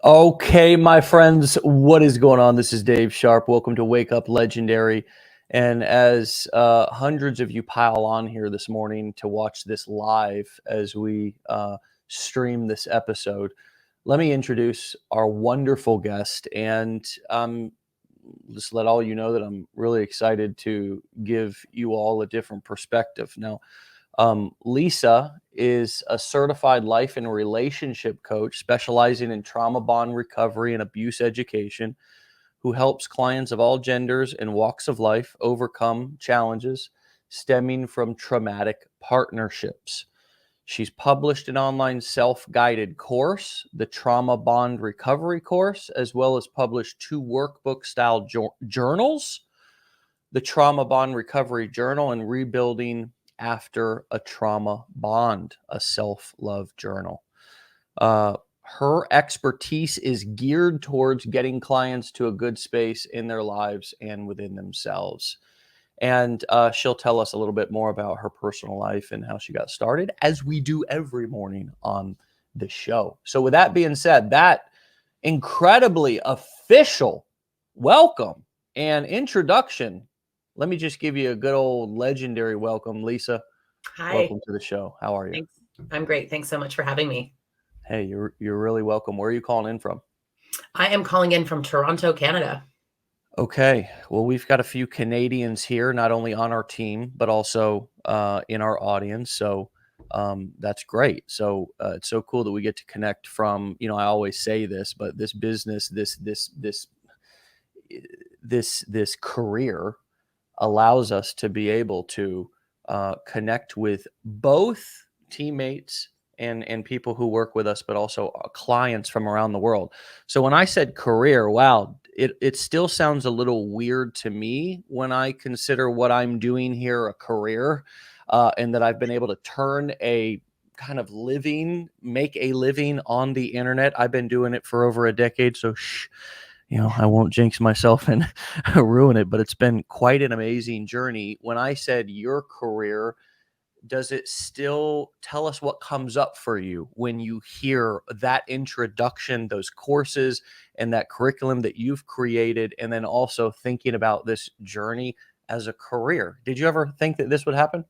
Okay, my friends, what is going on? This is Dave Sharpe. Welcome to Wake Up Legendary. And as hundreds of you pile on here this morning to watch this live as we stream this episode, let me introduce our wonderful guest. And just let all you know that I'm really excited to give you all a different perspective. Now, Lisa is a certified life and relationship coach specializing in trauma bond recovery and abuse education, who helps clients of all genders and walks of life overcome challenges stemming from traumatic partnerships. She's published an online self-guided course, the Trauma Bond Recovery course, as well as published two workbook style journals, the Trauma Bond Recovery Journal and Rebuilding After a Trauma Bond, a self-love journal. Her expertise is geared towards getting clients to a good space in their lives and within themselves. And she'll tell us a little bit more about her personal life and how she got started, as we do every morning on the show. So with that being said, that incredibly official welcome and introduction, let me just give you a good old legendary welcome. Lisa, Hi. welcome to the show. How are you? Thanks. I'm great. Thanks so much for having me. Hey, you're really welcome. Where are you calling in from? I am calling in from Toronto, Canada. Okay. Well, we've got a few Canadians here, not only on our team, but also in our audience. So that's great. So it's so cool that we get to connect from, I always say this, but this business, this career allows us to be able to connect with both teammates and people who work with us, but also clients from around the world. So when I said career, wow, it still sounds a little weird to me when I consider what I'm doing here a career, and that I've been able to turn a kind of make a living on the internet. I've been doing it for over a decade, so I won't jinx myself and ruin it, but it's been quite an amazing journey. When I said your career, does it still tell us what comes up for you when you hear that introduction, those courses, and that curriculum that you've created, and then also thinking about this journey as a career? Did you ever think that this would happen?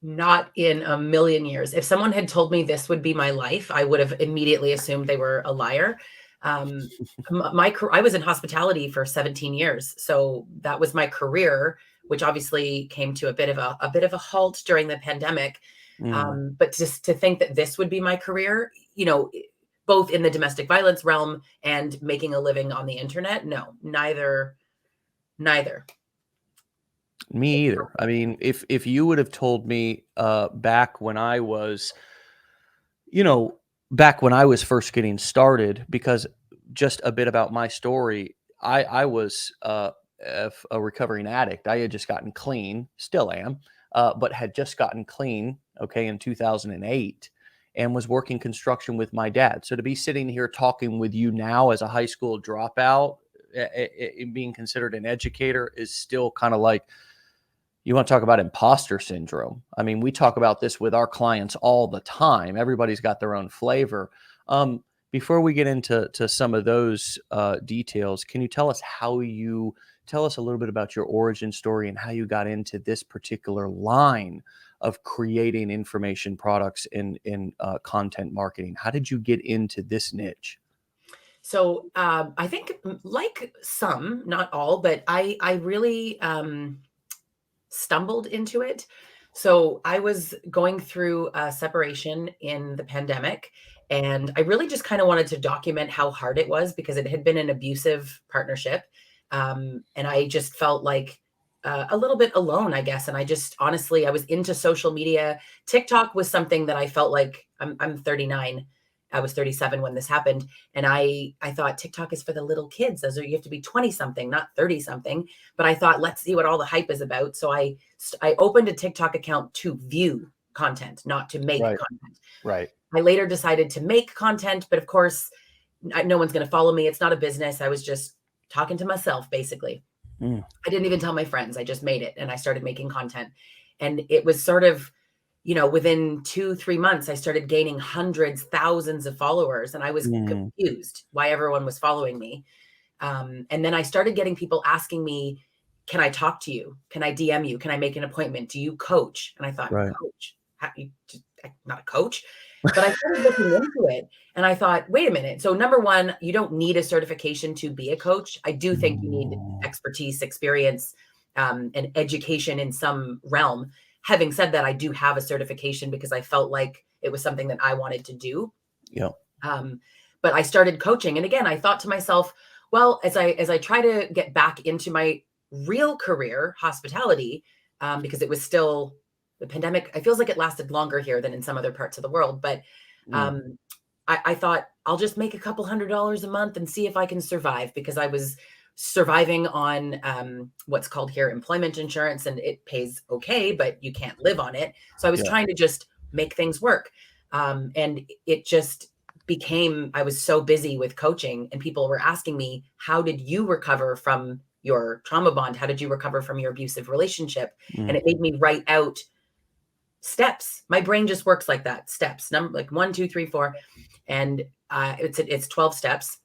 Not in a million years. If someone had told me this would be my life, I would have immediately assumed they were a liar. I was in hospitality for 17 years, so that was my career, which obviously came to a bit of a halt during the pandemic. But just to think that this would be my career, both in the domestic violence realm and making a living on the internet, no, neither. Me either. I mean, if you would have told me back when I was, back when I was first getting started, because just a bit about my story, I was a recovering addict. I had just gotten clean, still am, but had just gotten clean, okay, in 2008, and was working construction with my dad. So to be sitting here talking with you now as a high school dropout, being considered an educator is still kind of like, you want to talk about imposter syndrome. I mean, we talk about this with our clients all the time. Everybody's got their own flavor. Before we get into some of those details, can you tell us tell us a little bit about your origin story and how you got into this particular line of creating information products in content marketing? How did you get into this niche? So I think, like some, not all, but I really stumbled into it. So I was going through a separation in the pandemic, and I really just kind of wanted to document how hard it was because it had been an abusive partnership. And I just felt like a little bit alone, I guess. And I just honestly, I was into social media. TikTok was something that I felt like I'm 39. I was 37 when this happened. And I thought TikTok is for the little kids. Those are, you have to be 20 something, not 30 something. But I thought, let's see what all the hype is about. So I opened a TikTok account to view content, not to make Right. content. Right. I later decided to make content, but of course, no one's going to follow me. It's not a business. I was just talking to myself, basically. Mm. I didn't even tell my friends. I just made it and I started making content. And it was sort of within 2-3 months, I started gaining hundreds, thousands of followers, and I was Mm, confused why everyone was following me. And then I started getting people asking me, can I talk to you? Can I DM you? Can I make an appointment? Do you coach? And I thought, right. coach? I'm not a coach. But I started looking into it and I thought, wait a minute. So, number one, you don't need a certification to be a coach. I do think you need Mm, expertise, experience, and education in some realm. Having said that, I do have a certification because I felt like it was something that I wanted to do. yeah. Um, but I started coaching, and again, I thought to myself, well, as I try to get back into my real career, hospitality, because it was still the pandemic. It feels like it lasted longer here than in some other parts of the world. But Mm, um, I thought I'll just make a couple $100 a month and see if I can survive, because I was surviving on what's called here employment insurance, and it pays okay, but you can't live on it. So I was yeah. trying to just make things work. And it just became, I was so busy with coaching, and people were asking me, how did you recover from your trauma bond? How did you recover from your abusive relationship? And Mm, it made me write out steps. My brain just works like that. Steps, number like 1, 2, 3, 4. And it's 12 steps.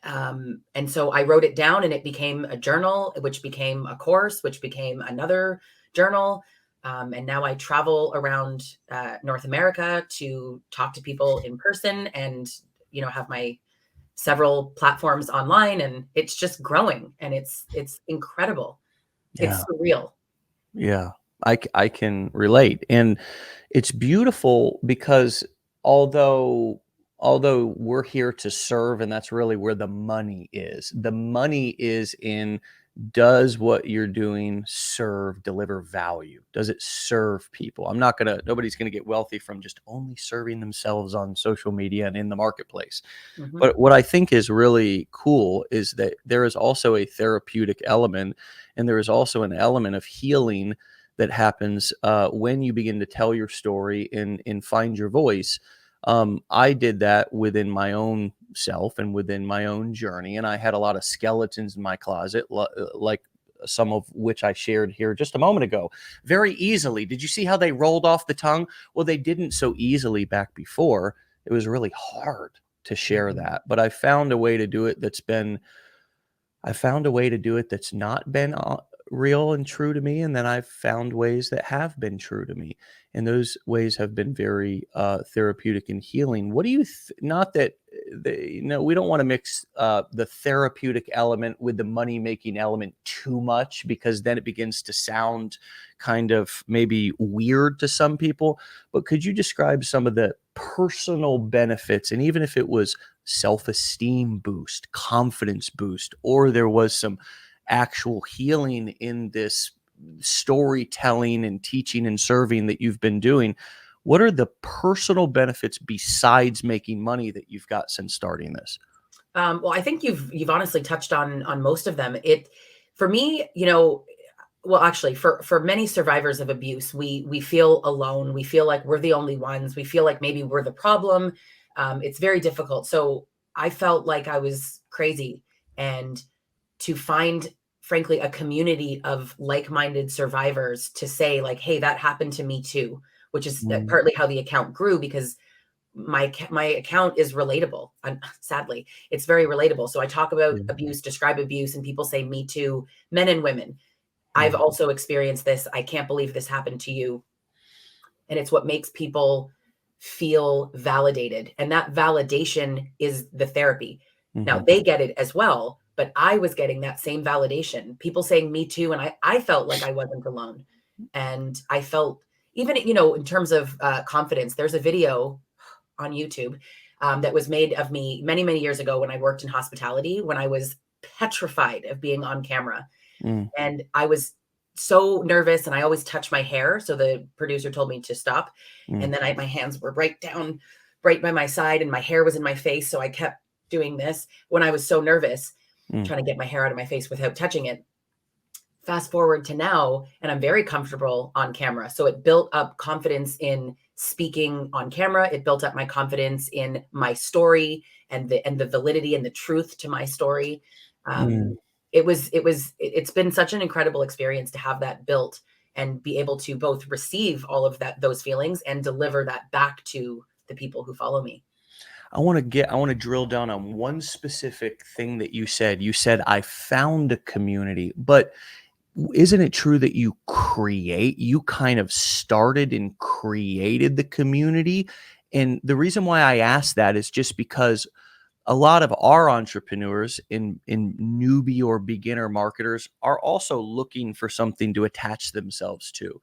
And so I wrote it down, and it became a journal, which became a course, which became another journal. And now I travel around North America to talk to people in person, and have my several platforms online, and it's just growing, and it's incredible. yeah. It's surreal. Yeah, I can relate, and it's beautiful because although although we're here to serve, and that's really where the money is in, does what you're doing serve, deliver value? Does it serve people? Nobody's gonna get wealthy from just only serving themselves on social media and in the marketplace. Mhm. But what I think is really cool is that there is also a therapeutic element, and there is also an element of healing that happens when you begin to tell your story and find your voice. I did that within my own self and within my own journey, and I had a lot of skeletons in my closet, like some of which I shared here just a moment ago. Very easily. Did you see how they rolled off the tongue? Well, they didn't so easily back before. It was really hard to share Mhm. that. But I found a way to do it that's not been real and true to me, and then I've found ways that have been true to me, and those ways have been very therapeutic and healing. What do you not that we don't want to mix the therapeutic element with the money making element too much, because then it begins to sound kind of maybe weird to some people. But could you describe some of the personal benefits, and even if it was self-esteem boost, confidence boost, or there was some actual healing in this storytelling and teaching and serving that you've been doing, what are the personal benefits besides making money that you've got since starting this? Well, I think you've honestly touched on most of them. It For me, well, actually, for many survivors of abuse, we feel alone. We feel like we're the only ones. We feel like maybe we're the problem. It's very difficult. So I felt like I was crazy, and to find, frankly, a community of like-minded survivors to say, like, hey, that happened to me too, which is Mm, partly how the account grew, because my account is relatable. Sadly, it's very relatable. So I talk about yeah, abuse, describe abuse, and people say me too, men and women. I've mm, also experienced this. I can't believe this happened to you. And it's what makes people feel validated. And that validation is the therapy. Now mhm, they get it as well, but I was getting that same validation. People saying me too. And I felt like I wasn't alone. And I felt, even, in terms of confidence, there's a video on YouTube that was made of me many, many years ago when I worked in hospitality, when I was petrified of being on camera. mm, And I was so nervous, and I always touch my hair. So the producer told me to stop. mm, And then my hands were right down, right by my side, and my hair was in my face. So I kept doing this when I was so nervous, mm, trying to get my hair out of my face without touching it. Fast forward to now, and I'm very comfortable on camera. So it built up confidence in speaking on camera. It built up my confidence in my story, and the validity and the truth to my story. mm, It's been such an incredible experience to have that built. and be able to both receive all of those feelings and deliver that back to the people who follow me. I want to drill down on one specific thing that you said. You said, I found a community, but isn't it true that you kind of started and created the community? And the reason why I asked that is just because a lot of our entrepreneurs in newbie or beginner marketers are also looking for something to attach themselves to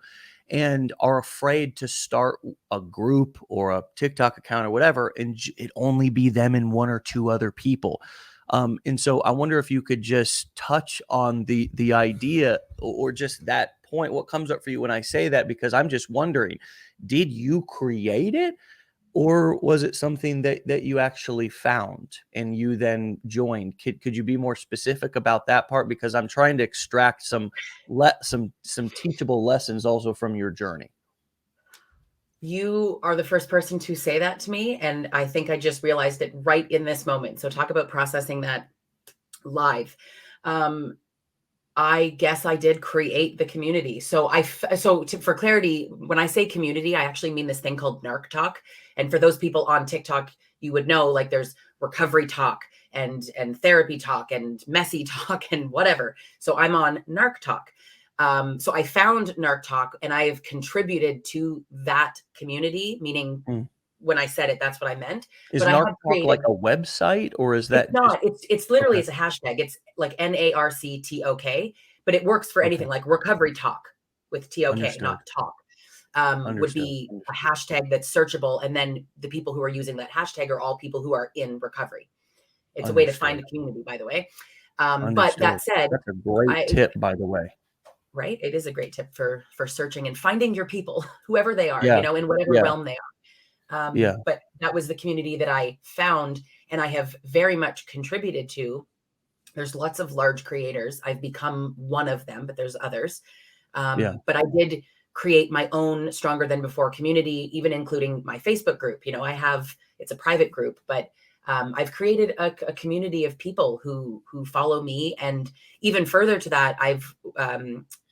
and are afraid to start a group or a TikTok account or whatever, and it only be them and one or two other people. And so I wonder if you could just touch on the idea or just that point. What comes up for you when I say that? Because I'm just wondering, did you create it? Or was it something that you actually found and you then joined? Could you be more specific about that part? Because I'm trying to extract some teachable lessons also from your journey. You are the first person to say that to me, and I think I just realized it right in this moment. So talk about processing that live. Um, I guess I did create the community. For clarity, when I say community, I actually mean this thing called narc talk. And for those people on TikTok, you would know, like, there's recovery talk and therapy talk and messy talk and whatever. So I'm on narc talk. So I found narc talk and I have contributed to that community, meaning Mm. when I said it, that's what I meant. Is But I Narc have Talk like created. a website or is It's that just not. It's literally, okay? it's a hashtag. It's like NARCTOK, but it works for Okay. anything like recovery talk with TOK, Understood. not talk. Would Understood. be a hashtag that's searchable, and then the people who are using that hashtag are all people who are in recovery. It's a way to Understood. find a community, by the way. But Understood. that said, That's a great I tip, by the way. right, it is a great tip for searching and finding your people, whoever they are, Yeah. in whatever Yeah. realm they are. Yeah. But that was the community that I found, and I have very much contributed to. There's lots of large creators. I've become one of them, but there's others. Yeah. But I did create my own Stronger Than Before community, even including my Facebook group. It's a private group, but I've created a community of people who follow me. And even further to that, I've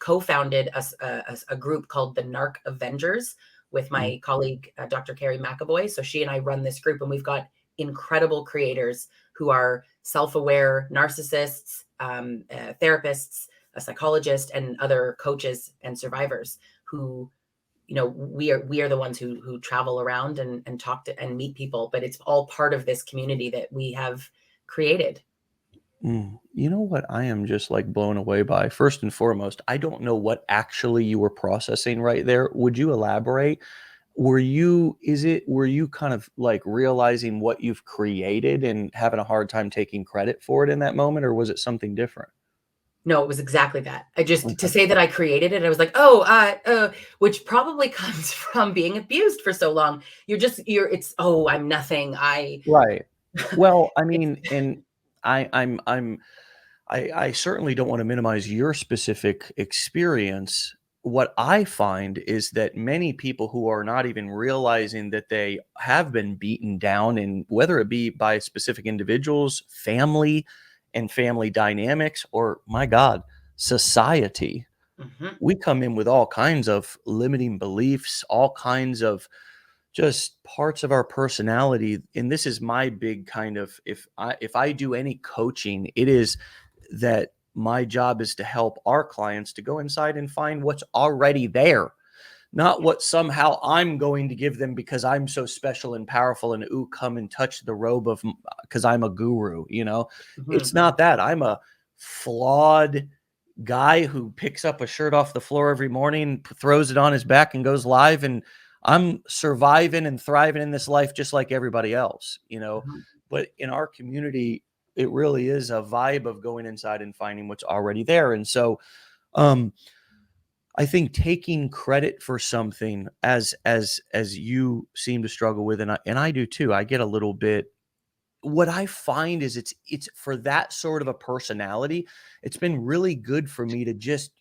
co-founded a group called the Narc Avengers with Mm. my colleague, Dr. Carrie McAvoy. So she and I run this group, and we've got incredible creators who are self-aware narcissists, therapists, a psychologist, and other coaches and survivors who, we are the ones who travel around and talk to and meet people, but it's all part of this community that we have created. You know what I am just like blown away by? First and foremost, I don't know what actually you were processing right there. Would you elaborate? Were you kind of like realizing what you've created and having a hard time taking credit for it in that moment, or was it something different? No, it was exactly that. I just to Okay. say that I created it, I was like, which probably comes from being abused for so long. It's, oh, I'm nothing. Right. Well, I It's mean, and I'm I certainly don't want to minimize your specific experience. What I find is that many people who are not even realizing that they have been beaten down, and whether it be by specific individuals, family, and family dynamics, or my God, society, Mhm. we come in with all kinds of limiting beliefs, all kinds of just parts of our personality. And this is my big kind of, if I do any coaching, it is that my job is to help our clients to go inside and find what's already there, not what somehow I'm going to give them because I'm so special and powerful and ooh, come and touch the robe of because I'm a guru, It's Mhm. not that. I'm a flawed guy who picks up a shirt off the floor every morning, throws it on his back and goes live, and I'm surviving and thriving in this life just like everybody else. Mhm. But in our community, it really is a vibe of going inside and finding what's already there. And so um I think taking credit for something as you seem to struggle with, and I do too. I get a little bit. What I find is it's for that sort of a personality, it's been really good for me to just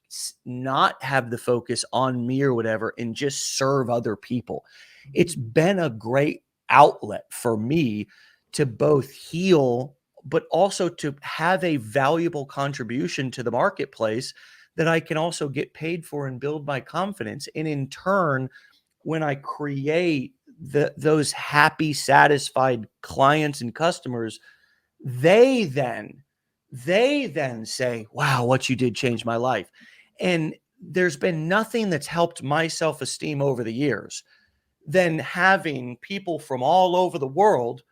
not have the focus on me or whatever and just serve other people. It's Mhm. been a great outlet for me to both heal but also to have a valuable contribution to the marketplace that I can also get paid for and build my confidence. And in turn, when I create those happy, satisfied clients and customers, they then say, wow, what you did changed my life. And there's been nothing that's helped my self-esteem over the years than having people from all over the world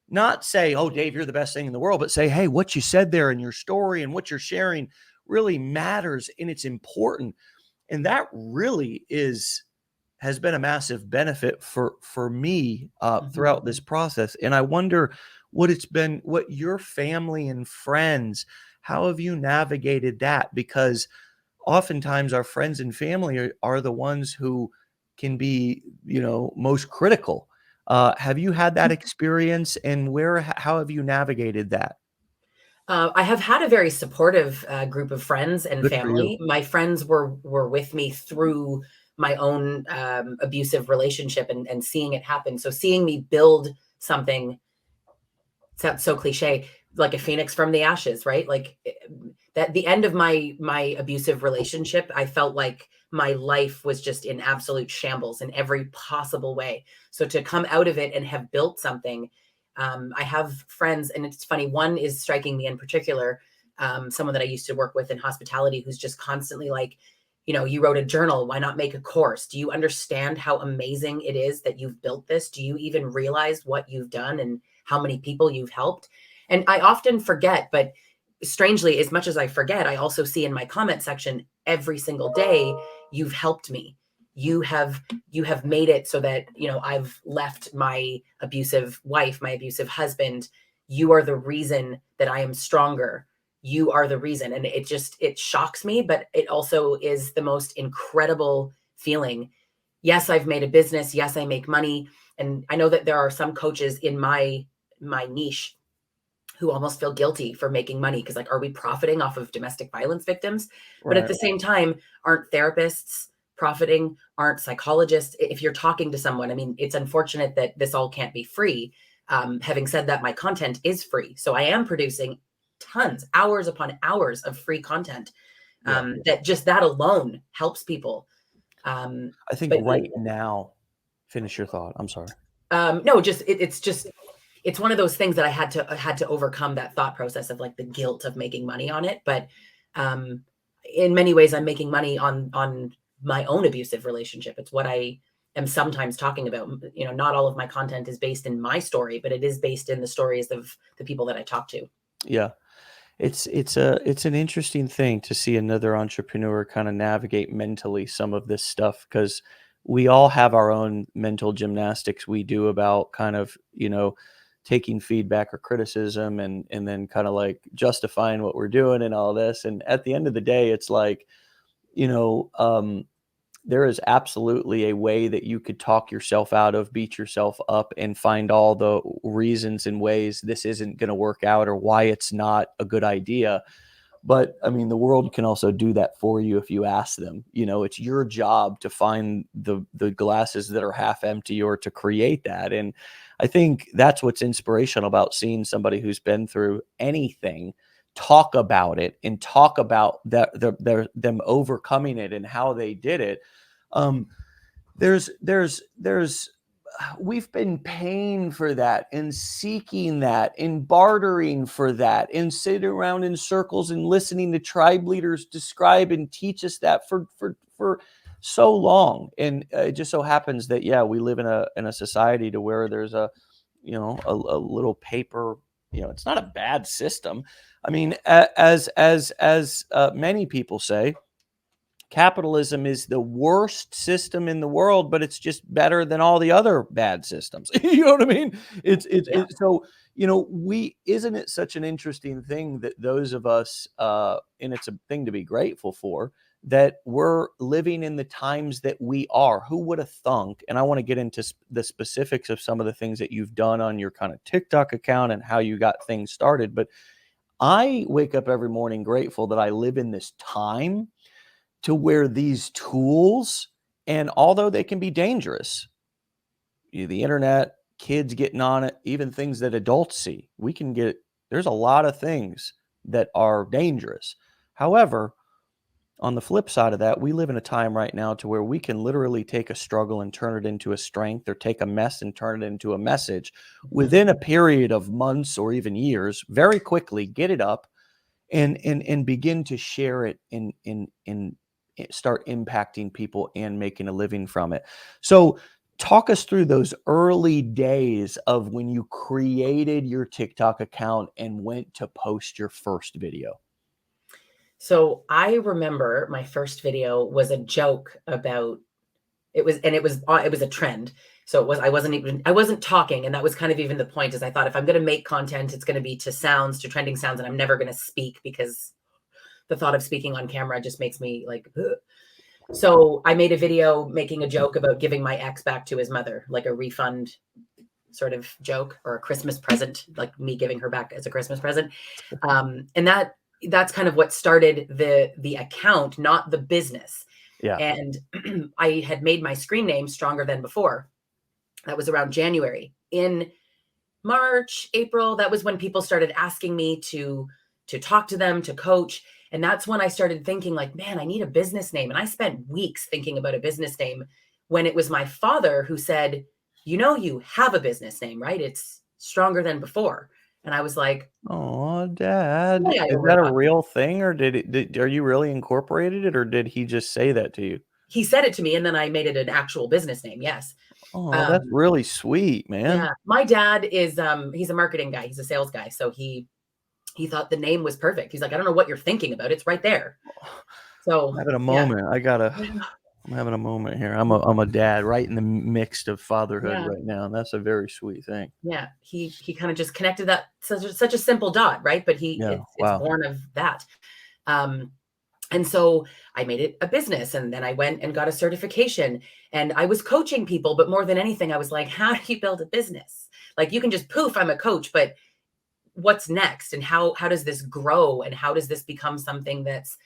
not say, oh, Dave, you're the best thing in the world, but say, hey, what you said there in your story and what you're sharing really matters and it's important. And that really has been a massive benefit for me throughout this process. And I wonder what your family and friends, how have you navigated that? Because oftentimes our friends and family are the ones who can be, most critical. Have you had that experience, and how have you navigated that? I have had a very supportive group of friends and Good for you. family. My friends were with me through my own abusive relationship and seeing it happen. So seeing me build something, sounds so cliche, like a phoenix from the ashes, right? Like that the end of my abusive relationship, I felt like my life was just in absolute shambles in every possible way. So to come out of it and have built something, I have friends, and it's funny, one is striking me in particular, someone that I used to work with in hospitality, who's just constantly like, you wrote a journal, why not make a course? Do you understand how amazing it is that you've built this? Do you even realize what you've done and how many people you've helped? And I often forget, but strangely, as much as I forget, I also see in my comment section every single day, you've helped me. You have made it so that, I've left my abusive wife, my abusive husband. You are the reason that I am stronger. You are the reason. And it shocks me, but it also is the most incredible feeling. Yes, I've made a business. Yes, I make money. And I know that there are some coaches in my niche who almost feel guilty for making money because, like, are we profiting off of domestic violence victims? But at Right. the same time, aren't therapists profiting? Aren't psychologists? If you're talking to someone, I mean, it's unfortunate that this all can't be free. Having said that, my content is free, so I am producing tons, hours upon hours of free content. Yeah. That alone helps people. Um, I think but right now, finish your thought. I'm sorry. no, it's one of those things that I had to overcome that thought process of like the guilt of making money on it. But um, in many ways, I'm making money on my own abusive relationship. It's what I am sometimes talking about. Not all of my content is based in my story, but it is based in the stories of the people that I talk to. Yeah. It's an interesting thing to see another entrepreneur kind of navigate mentally some of this stuff, because we all have our own mental gymnastics we do about kind of, taking feedback or criticism, and then kind of like justifying what we're doing and all this. And at the end of the day, it's like, you know, um, there is absolutely a way that you could talk yourself out of, beat yourself up, and find all the reasons and ways this isn't going to work out or why it's not a good idea. But I mean, the world can also do that for you if you ask them. It's your job to find the glasses that are half empty or to create that. And I think that's what's inspirational about seeing somebody who's been through anything talk about it and talk about that them overcoming it and how they did it. um, there's we've been paying for that and seeking that and bartering for that and sitting around in circles and listening to tribe leaders describe and teach us that for so long. And it just so happens that, yeah, we live in a society to where there's a little paper. It's not a bad system. I mean, as many people say, capitalism is the worst system in the world, but it's just better than all the other bad systems. You know what I mean? Yeah. It's so, we isn't it such an interesting thing that those of us, and it's a thing to be grateful for, that we're living in the times that we are. Who would have thunk? And I want to get into the specifics of some of the things that you've done on your kind of TikTok account and how you got things started. But I wake up every morning grateful that I live in this time to where these tools, and although they can be dangerous, the internet, kids getting on it, even things that adults see, there's a lot of things that are dangerous. However, on the flip side of that, we live in a time right now to where we can literally take a struggle and turn it into a strength, or take a mess and turn it into a message Mhm. within a period of months or even years, very quickly, get it up and begin to share it and start impacting people and making a living from it. So talk us through those early days of when you created your TikTok account and went to post your first video. So I remember my first video was a joke about it was a trend. So I wasn't talking, and that was kind of even the point. Is I thought if I'm going to make content, it's going to be to sounds, to trending sounds, and I'm never going to speak because the thought of speaking on camera just makes me like. Ugh. So I made a video making a joke about giving my ex back to his mother, like a refund sort of joke or a Christmas present, like me giving her back as a Christmas present. And that's kind of what started the account, not the business. Yeah. And I had made my screen name Stronger Than Before. That was around January. In March, April, that was when people started asking me to talk to them, to coach. And that's when I started thinking like, man, I need a business name. And I spent weeks thinking about a business name when it was my father who said, you know, you have a business name, right? It's Stronger Than Before. And I was like, Oh, Dad, yeah, I is that a overthought. real thing, or are you really incorporated it, or did he just say that to you? He said it to me, and then I made it an actual business name. Yes. Oh, that's Um, really sweet, man. yeah. My dad is he's a marketing guy, he's a sales guy. So he thought the name was perfect. He's like, I don't know what you're thinking about. It's right there. I'm So having a yeah. moment. I'm having a moment here. I'm a dad right in the mix of fatherhood Yeah. right now, and that's a very sweet thing. Yeah, he kind of just connected that such a simple dot, right? But he Yeah, it's wow. born of that. Um, and so I made it a business, and then I went and got a certification, and I was coaching people, but more than anything, I was like, how do you build a business? Like you can just poof, I'm a coach, but what's next, and how does this grow, and how does this become something that's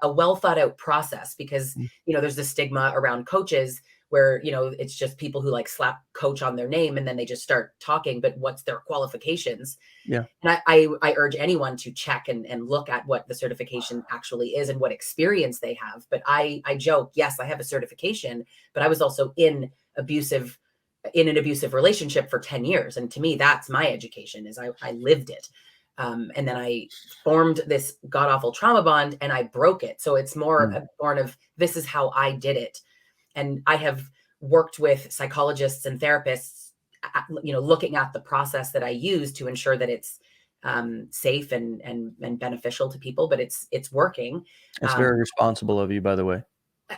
a well thought out process? Because Mm, there's this stigma around coaches where it's just people who like slap coach on their name and then they just start talking, but what's their qualifications? yeah, And I urge anyone to check and look at what the certification actually is and what experience they have. But I joke, yes, I have a certification, but I was also in an abusive relationship for 10 years. And to me, that's my education. Is I lived it. And then I formed this god awful trauma bond and I broke it. So it's more mm, born of this is how I did it. And I have worked with psychologists and therapists, looking at the process that I use to ensure that it's safe and beneficial to people, but it's working. it's Um, very responsible of you, by the way.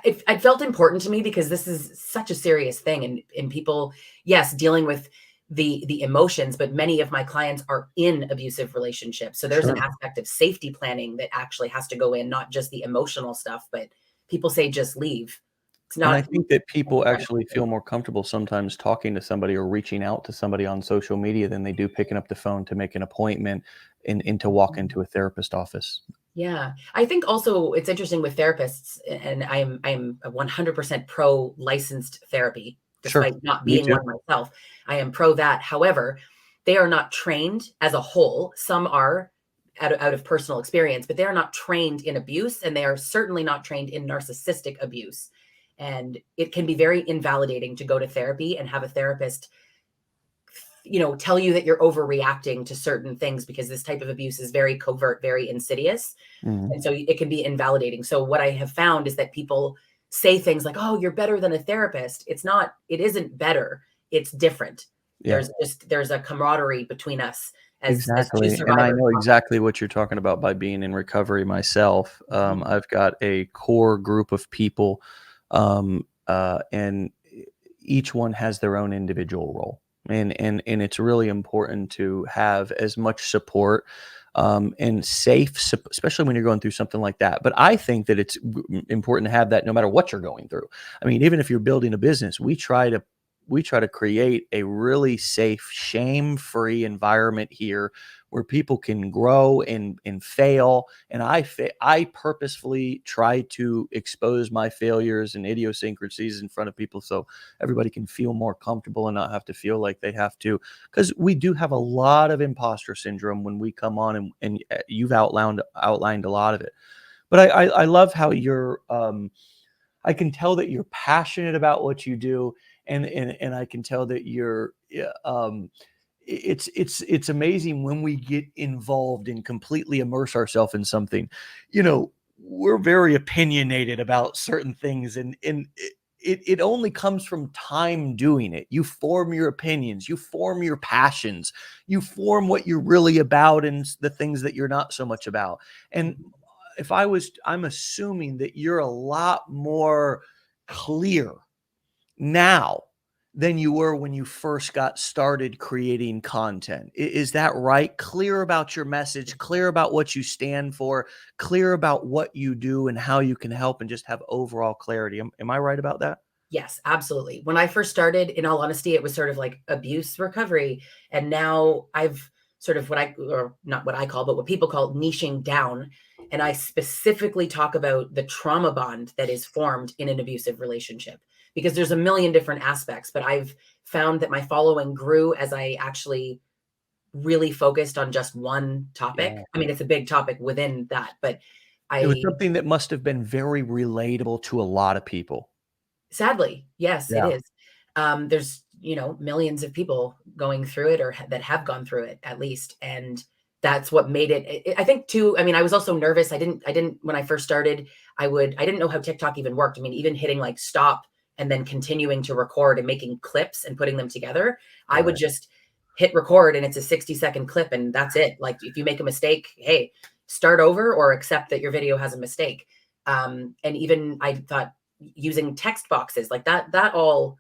it felt important to me because this is such a serious thing, and people, yes, dealing with the emotions, but many of my clients are in abusive relationships. So there's an Sure. aspect of safety planning that actually has to go in, not just the emotional stuff, but people say just leave. It's And I not. think that people actually feel more comfortable sometimes talking to somebody or reaching out to somebody on social media than they do picking up the phone to make an appointment and to walk into a therapist office. Yeah. I think also it's interesting with therapists, and I'm a 100% pro licensed therapy, Sure. despite not Me being too. one myself. I am pro that. However, they are not trained as a whole. Some are out of personal experience, but they are not trained in abuse, and they are certainly not trained in narcissistic abuse. And it can be very invalidating to go to therapy and have a therapist tell you that you're overreacting to certain things, because this type of abuse is very covert, very insidious. Mhm. And so it can be invalidating. So what I have found is that people say things like, "Oh, you're better than a therapist." It's not, it isn't better. It's different. Yeah. There's a camaraderie between us as two Exactly, and I survivors. know exactly what you're talking about by being in recovery myself. Mhm. I've got a core group of people, and each one has their own individual role, and it's really important to have as much support, and especially when you're going through something like that. But I think that it's important to have that no matter what you're going through. I mean, even if you're building a business, we try to create a really safe, shame-free environment here where people can grow and fail. And I purposefully try to expose my failures and idiosyncrasies in front of people so everybody can feel more comfortable and not have to feel like they have to. Because we do have a lot of imposter syndrome when we come on, and you've outlined a lot of it. But I love how you're, I can tell that you're passionate about what you do, and I can tell that you're, yeah, it's amazing when we get involved and completely immerse ourselves in something. You know, we're very opinionated about certain things, and it only comes from time doing it. You form your opinions, you form your passions, you form what you're really about and the things that you're not so much about. And Mhm. I'm assuming that you're a lot more clear now than you were when you first got started creating content. Is that right? Clear about your message, clear about what you stand for, clear about what you do and how you can help, and just have overall clarity. Am I right about that? Yes, absolutely. When I first started, in all honesty, it was sort of like abuse recovery. And now I've sort of or not what I call, but what people call niching down. And I specifically talk about the trauma bond that is formed in an abusive relationship, because there's a million different aspects. But I've found that my following grew as I actually really focused on just one topic. Yeah. I mean, it's a big topic within that, but It was I something that must have been very relatable to a lot of people. sadly, yes, it Yeah. is. There's, millions of people going through it, or that have gone through it at least, and that's what made it. I think too. I mean, I was also nervous. I didn't when I first started. I didn't know how TikTok even worked. I mean, even hitting like stop and then continuing to record and making clips and putting them together. I would Right. just hit record and it's a 60-second clip and that's it. Like if you make a mistake, hey, start over or accept that your video has a mistake. And even I thought using text boxes like that all,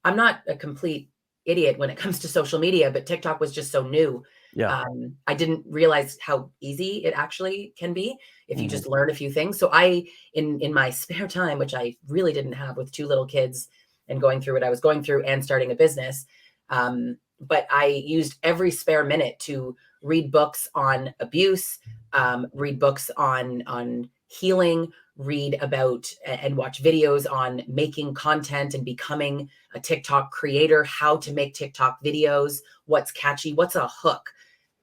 I'm not a complete idiot when it comes to social media, but TikTok was just so new. Yeah. I didn't realize how easy it actually can be if you Mhm. just learn a few things. So I, in my spare time, which I really didn't have with two little kids and going through what I was going through and starting a business, but I used every spare minute to read books on abuse, read books on healing, read about and watch videos on making content and becoming a TikTok creator, how to make TikTok videos, what's catchy, what's a hook,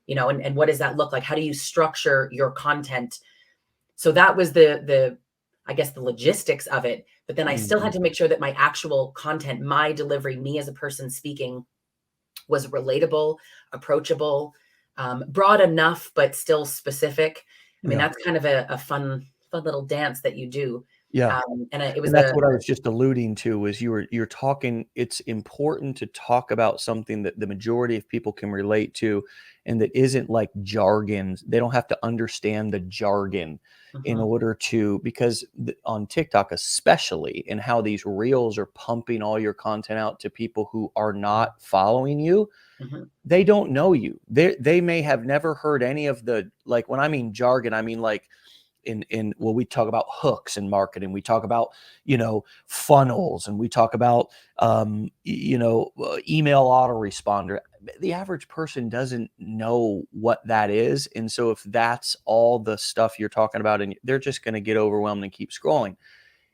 and what does that look like? How do you structure your content? So that was the I guess the logistics of it. But then I still had Mhm. to make sure that my actual content, my delivery, me as a person speaking, was relatable, approachable, broad enough, but still specific. I mean, Yeah. that's kind of a fun little dance that you do. Yeah. It was And that's what I was just alluding to, was you're talking, it's important to talk about something that the majority of people can relate to, and that isn't like jargon. They don't have to understand the jargon in Mhm, order to, because on TikTok especially, and how these reels are pumping all your content out to people who are not following you, mhm, they don't know you. They may have never heard any of the, like, when I mean jargon, I mean like in well, we talk about hooks in marketing, we talk about, funnels, and we talk about, email autoresponder. The average person doesn't know what that is, and so if that's all the stuff you're talking about, and they're just going to get overwhelmed and keep scrolling.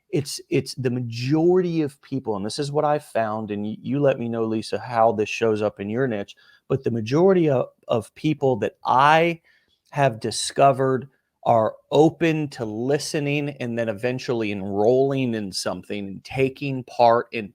It's the majority of people, and this is what I found, and you let me know, Lisa, how this shows up in your niche. But the majority of people that I have discovered are open to listening and then eventually enrolling in something and taking part in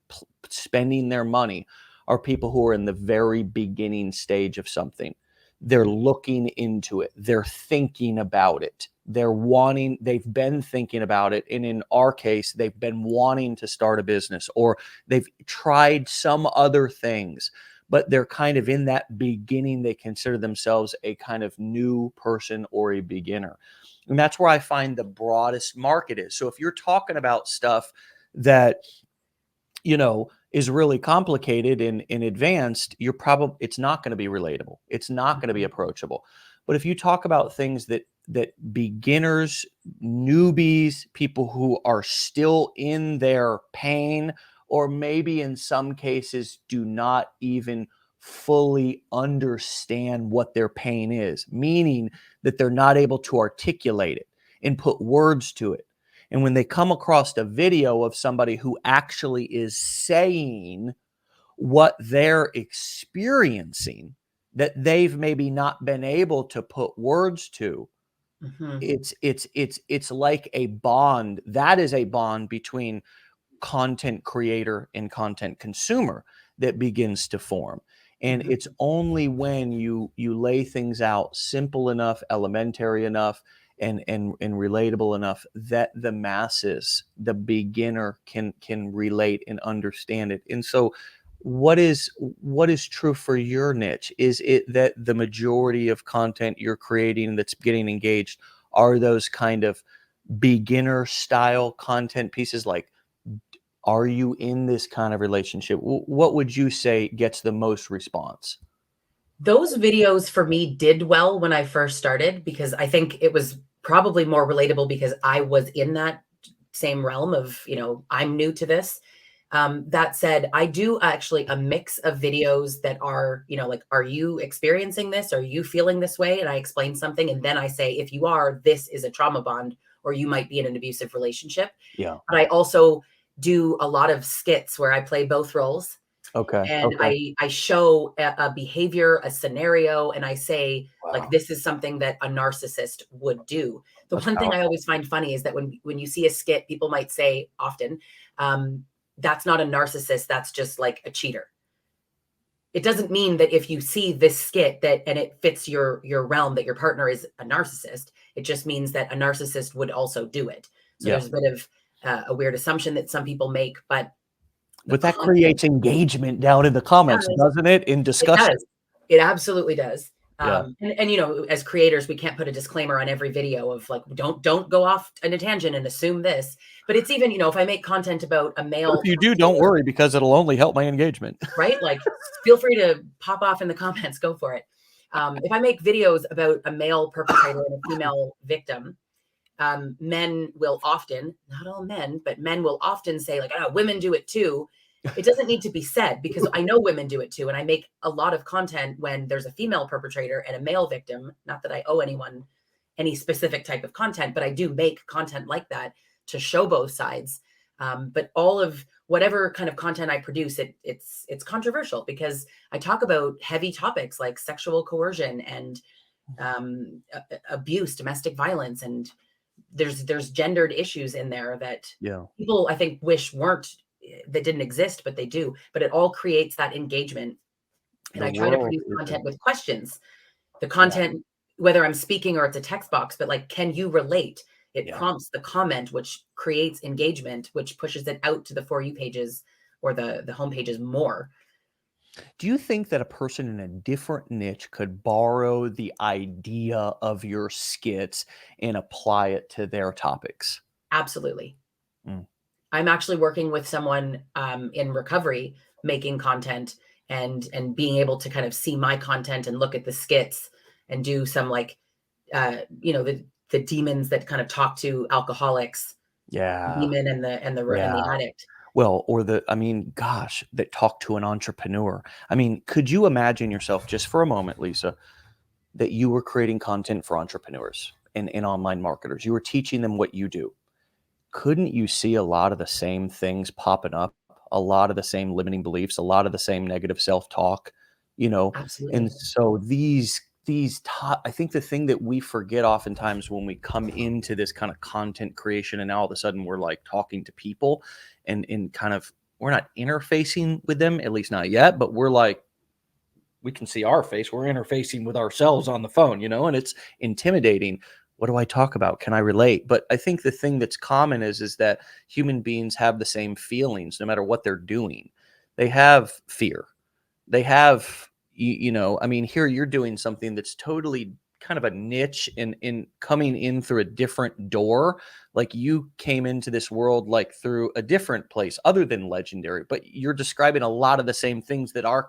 spending their money are people who are in the very beginning stage of something. They're mhm, looking into it, they're thinking about it, they've been thinking about it, and in our case they've been wanting to start a business, or they've tried some other things, but they're kind of in that beginning. They consider themselves a kind of new person or a beginner, and that's where I find the broadest market is. So if you're talking about stuff that, is really complicated and advanced, it's not going to be relatable. It's not going to be mhm, approachable. But if you talk about things that beginners, newbies, people who are still in their pain, or maybe in some cases do not even fully understand what their pain is, meaning that they're not able to articulate it and put words to it. And when they come across a video of somebody who actually is saying what they're experiencing that they've maybe not been able to put words to, Mhm. It's like a bond. That is a bond between content creator and content consumer that begins to form. And Mhm. it's only when you lay things out simple enough, elementary enough, and relatable enough that the masses, the beginner, can relate and understand it. And so what is true for your niche? Is it that the majority of content you're creating that's getting engaged are those kind of beginner style content pieces? Like, are you in this kind of relationship? What would you say gets the most response? Those videos for me did well when I first started because I think it was probably more relatable because I was in that same realm of, I'm new to this. That said, I do actually a mix of videos that are, like, are you experiencing this? Are you feeling this way? And I explain something. And then I say, if you are, this is a trauma bond, or you might be in an abusive relationship. Yeah. But I also do a lot of skits where I play both roles Okay. and Okay. I show a behavior, a scenario, and I say, like, Wow. this is something that a narcissist would do. The That's one thing I powerful. always find funny is that when you see a skit, people might say often, um, that's not a narcissist, that's just like a cheater. It doesn't mean that if you see this skit that and it fits your realm that your partner is a narcissist. It just means that a narcissist would also do it. So Yeah. there's a bit of a weird assumption that some people make, but the But that content creates engagement down in the comments, does. doesn't it? In It discussion. does. It absolutely does. Yeah. And as creators, we can't put a disclaimer on every video of like, don't go off on a tangent and assume this. But it's even, if I make content about a But male if you do, don't perpetrator, worry because it'll only help my engagement. right? Like, feel free to pop off in the comments, go for it. If I make videos about a male perpetrator and a female victim, men will often, not all men, but men will often say, like, oh, women do it too. It doesn't need to be said because I know women do it too. And I make a lot of content when there's a female perpetrator and a male victim. Not that I owe anyone any specific type of content, but I do make content like that to show both sides. But all of whatever kind of content I produce, it's controversial because I talk about heavy topics like sexual coercion and abuse, domestic violence, and there's gendered issues in there that Yeah. people I think wish weren't that didn't exist, but they do. But it all creates that engagement. And The I try to world produce is content with questions. The yeah. content, whether I'm speaking or it's a text box, but like, can you relate? It Yeah. prompts the comment, which creates engagement, which pushes it out to the For You pages or the home pages more. Do you think that a person in a different niche could borrow the idea of your skits and apply it to their topics? Absolutely. Mm. I'm actually working with someone in recovery making content and being able to kind of see my content and look at the skits and do some like the demons that kind of talk to alcoholics, Yeah. demon and the Yeah. addict. Well, or I mean, gosh, that talk to an entrepreneur. I mean, could you imagine yourself just for a moment, Lisa, that you were creating content for entrepreneurs and online marketers? You were teaching them what you do. Couldn't you see a lot of the same things popping up, a lot of the same limiting beliefs, a lot of the same negative self-talk, you know? And Absolutely. so I think the thing that we forget oftentimes when we come into this kind of content creation and now all of a sudden we're like talking to people and kind of we're not interfacing with them, at least not yet, but we're like we can see our face. We're interfacing with ourselves on the phone, and it's intimidating. What do I talk about? Can I relate? But I think the thing that's common is that human beings have the same feelings no matter what they're doing. They have fear. They have I mean, here you're doing something that's totally kind of a niche in coming in through a different door. Like you came into this world like through a different place other than legendary, but you're describing a lot of the same things that our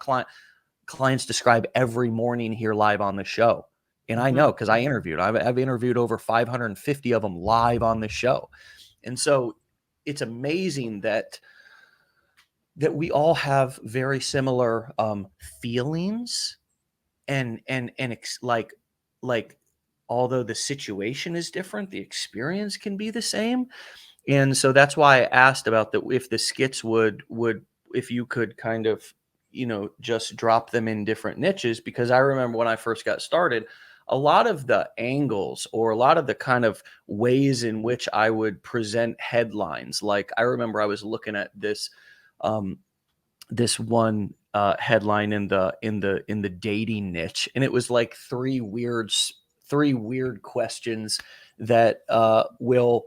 clients describe every morning here live on the show. And I Mhm. know because I've interviewed over 550 of them live on the show. And so it's amazing that we all have very similar feelings like although the situation is different, the experience can be the same. And so that's why I asked about that if the skits would if you could kind of, just drop them in different niches because I remember when I first got started, a lot of the angles or a lot of the kind of ways in which I would present headlines. Like I remember I was looking at um, this one headline in the dating niche, and it was like three weird questions that will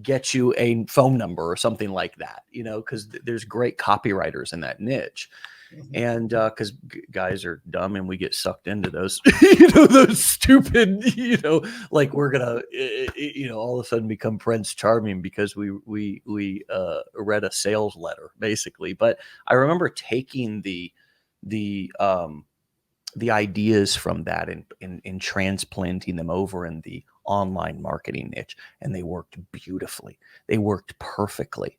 get you a phone number or something like that, because there's great copywriters in that niche. Mhm. And because guys are dumb and we get sucked into those those stupid, like we're gonna all of a sudden become Prince Charming because we read a sales letter basically. But I remember taking the um the ideas from that and transplanting them over in the online marketing niche, and they worked beautifully. They worked perfectly.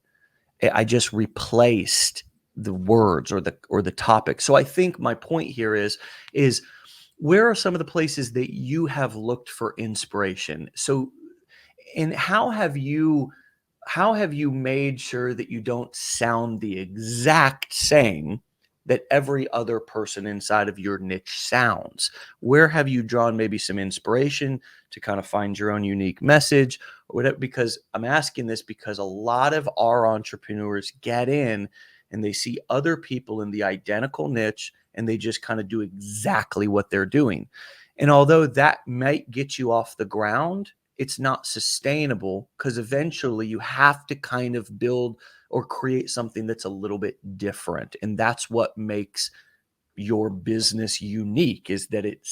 I just replaced the words or the topic. So I think my point here is where are some of the places that you have looked for inspiration? So, and how have you made sure that you don't sound the exact same that every other person inside of your niche sounds? Where have you drawn maybe some inspiration to kind of find your own unique message or whatever? Because I'm asking this because a lot of our entrepreneurs get in and they see other people in the identical niche and they just kind of do exactly what they're doing. And although that might get you off the ground, it's not sustainable because eventually you have to kind of build or create something that's a little bit different. And that's what makes your business unique, is that it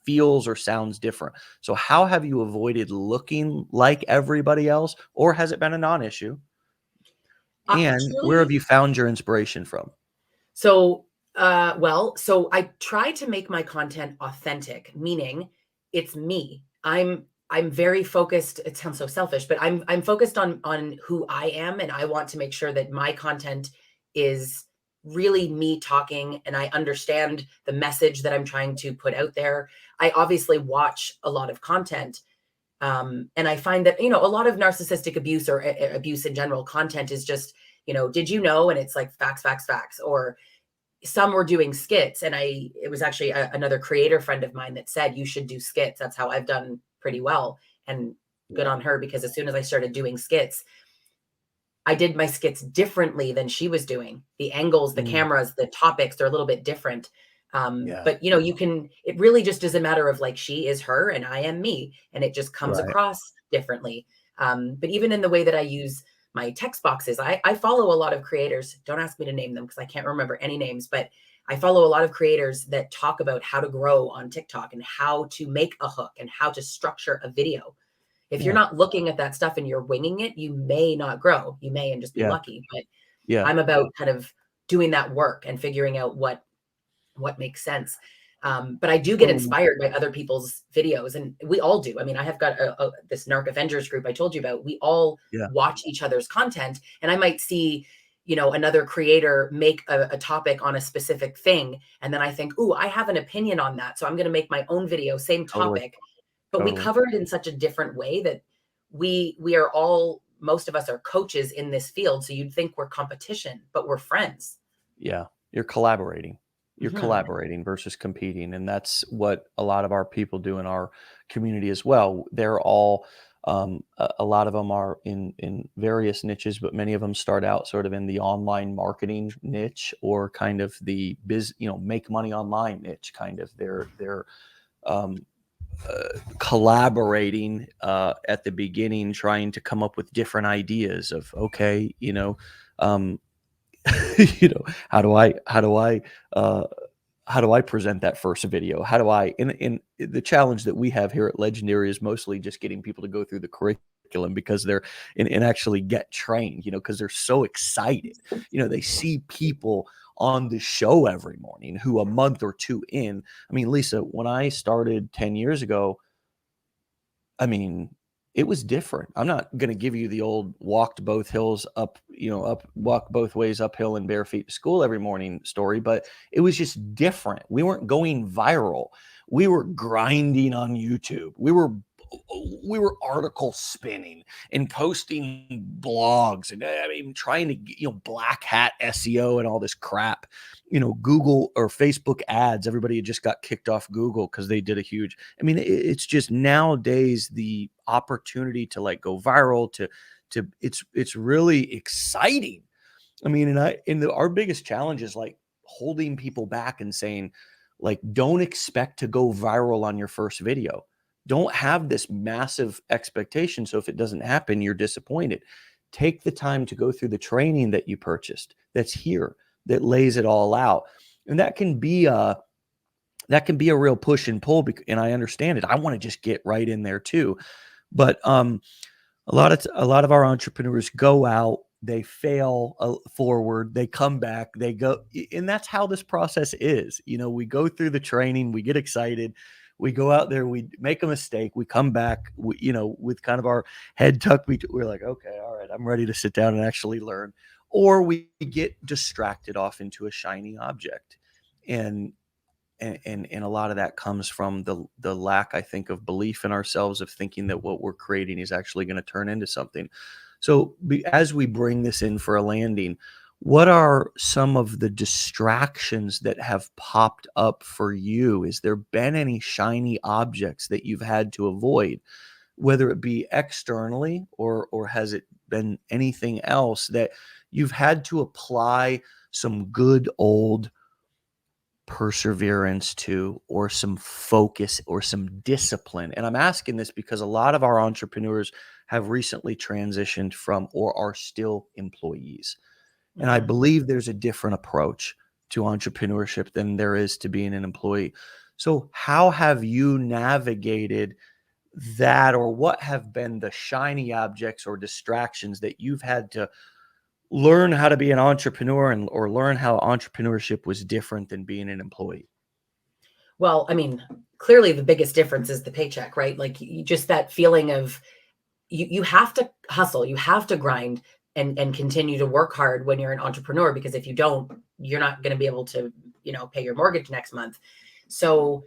feels or sounds different. So how have you avoided looking like everybody else, or has it been a non-issue? And where have Truly. you found your inspiration from? So, so I try to make my content authentic, meaning it's me. I'm very focused. It sounds so selfish, but I'm focused on who I am, and I want to make sure that my content is really me talking, and I understand the message that I'm trying to put out there. I obviously watch a lot of content, and I find that a lot of narcissistic abuse or abuse in general content is just did you know, and it's like facts, facts, facts, or some were doing skits, and it was actually another creator friend of mine that said you should do skits. That's how I've done pretty well, and good Yeah. on her, because as soon as I started doing skits, I did my skits differently than she was doing. The angles, the Mm, cameras, the topics, they're a little bit different. yeah. But it really just is a matter of, like, she is her and I am me, and it just comes Right. across differently. But even in the way that I use my text boxes, I follow a lot of creators. Don't ask me to name them because I can't remember any names, but I follow a lot of creators that talk about how to grow on TikTok and how to make a hook and how to structure a video. If you're Yeah. not looking at that stuff and you're winging it, you may not grow. You may and just be Yeah. lucky. But Yeah. I'm about kind of doing that work and figuring out what makes sense. But I do get So, inspired by other people's videos, and we all do. I mean, I have got this Narc Avengers group I told you about. We all yeah. watch each other's content, and I might see, another creator make a topic on a specific thing, and then I think, "Ooh, I have an opinion on that, so I'm going to make my own video, same Totally. topic." But we Totally. cover it in such a different way that we are all, most of us are coaches in this field, so you'd think we're competition, but we're friends. Yeah, you're collaborating. You're Mhm. collaborating versus competing, and that's what a lot of our people do in our community as well. They're all a lot of them are in various niches, but many of them start out sort of in the online marketing niche or kind of the make money online niche. Kind of they're um, collaborating at the beginning, trying to come up with different ideas of okay, um, how do I uh, how do I present that first video? How do I and the challenge that we have here at Legendary is mostly just getting people to go through the curriculum because they're and actually get trained, because they're so excited. They see people on the show every morning who a month or two in. I mean, Lisa, when I started 10 years ago, I mean, it was different. I'm not gonna give you the old walked both hills up, walk both ways uphill in bare feet to school every morning story, but it was just different. We weren't going viral. We were grinding on YouTube. We were we were article spinning and posting blogs and I mean, trying to, black hat SEO and all this crap, Google or Facebook ads. Everybody had just got kicked off Google because they did a huge, I mean, it's just nowadays the opportunity to like go viral it's really exciting. I mean, our biggest challenge is like holding people back and saying, like, don't expect to go viral on your first video. Don't have this massive expectation. So if it doesn't happen, you're disappointed. Take the time to go through the training that you purchased that's here, that lays it all out. And that can be a real push and pull. And I understand it. I want to just get right in there too. But a lot of our entrepreneurs go out, they fail forward, they come back, they go, and that's how this process is. We go through the training, we get excited, we go out there, we make a mistake, we come back, with kind of our head tucked. We're like, okay, all right, I'm ready to sit down and actually learn. Or we get distracted off into a shiny object, and a lot of that comes from the lack, I think, of belief in ourselves, of thinking that what we're creating is actually going to turn into something. So as we bring this in for a landing, what are some of the distractions that have popped up for you? Is there been any shiny objects that you've had to avoid, whether it be externally or has it been anything else that you've had to apply some good old perseverance to, or some focus or some discipline? And I'm asking this because a lot of our entrepreneurs have recently transitioned from or are still employees. And I believe there's a different approach to entrepreneurship than there is to being an employee. So how have you navigated that, or what have been the shiny objects or distractions that you've had to learn how to be an entrepreneur or learn how entrepreneurship was different than being an employee? Well, I mean, clearly the biggest difference is the paycheck, right? Like just that feeling of you have to hustle, you have to grind and continue to work hard when you're an entrepreneur, because if you don't, you're not going to be able to, pay your mortgage next month. So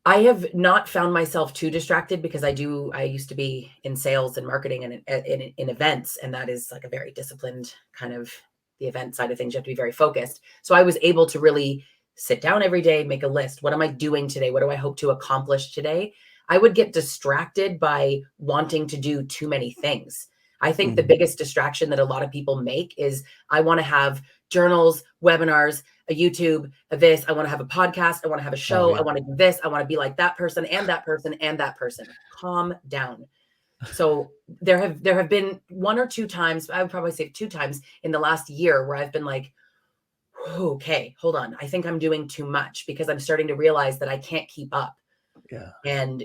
I have not found myself too distracted because I used to be in sales and marketing and in events. And that is like a very disciplined kind of the event side of things. You have to be very focused. So I was able to really sit down every day, make a list. What am I doing today? What do I hope to accomplish today? I would get distracted by wanting to do too many things. I think the biggest distraction that a lot of people make is I want to have journals, webinars, a YouTube, a this, I want to have a podcast, I want to have a show, Oh, yeah. I want to do this, I want to be like that person and that person and that person. Calm down. So there have been one or two times, I would probably say two times in the last year where I've been like, okay, hold on. I think I'm doing too much, because I'm starting to realize that I can't keep up. Yeah. And,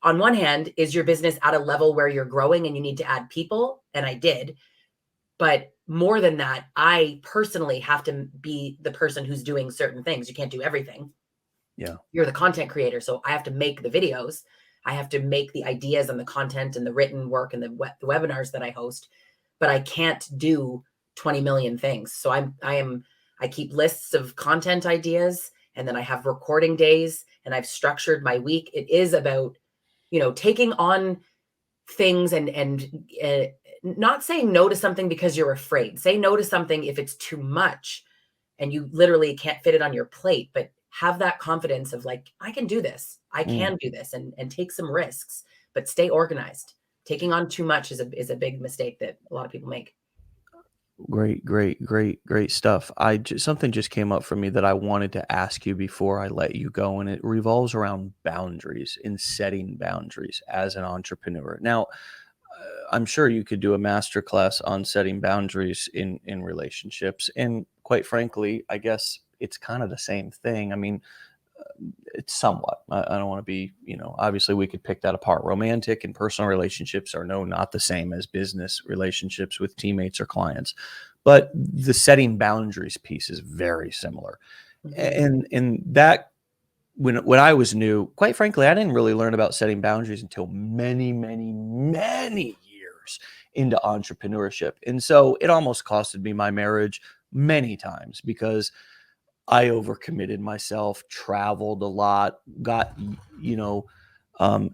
on one hand, is your business at a level where you're growing and you need to add people? And I did. But more than that, I personally have to be the person who's doing certain things. You can't do everything. Yeah. You're the content creator. So I have to make the videos. I have to make the ideas and the content and the written work and the webinars that I host, but I can't do 20 million things. So I keep lists of content ideas, and then I have recording days, and I've structured my week. It is about, taking on things and not saying no to something because you're afraid. Say no to something if it's too much and you literally can't fit it on your plate, but have that confidence of like, I can do this. I can do this, and take some risks, but stay organized. Taking on too much is a big mistake that a lot of people make. Great stuff. Something just came up for me that I wanted to ask you before I let you go, and it revolves around boundaries and setting boundaries as an entrepreneur. Now, I'm sure you could do a masterclass on setting boundaries in relationships, and quite frankly, I guess it's kind of the same thing. I mean, it's somewhat. I don't want to be, obviously we could pick that apart. Romantic and personal relationships are not the same as business relationships with teammates or clients, but the setting boundaries piece is very similar. And that when I was new, quite frankly, I didn't really learn about setting boundaries until many years into entrepreneurship. And so it almost costed me my marriage many times because I overcommitted myself, traveled a lot, got, you know, um,